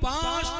5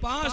5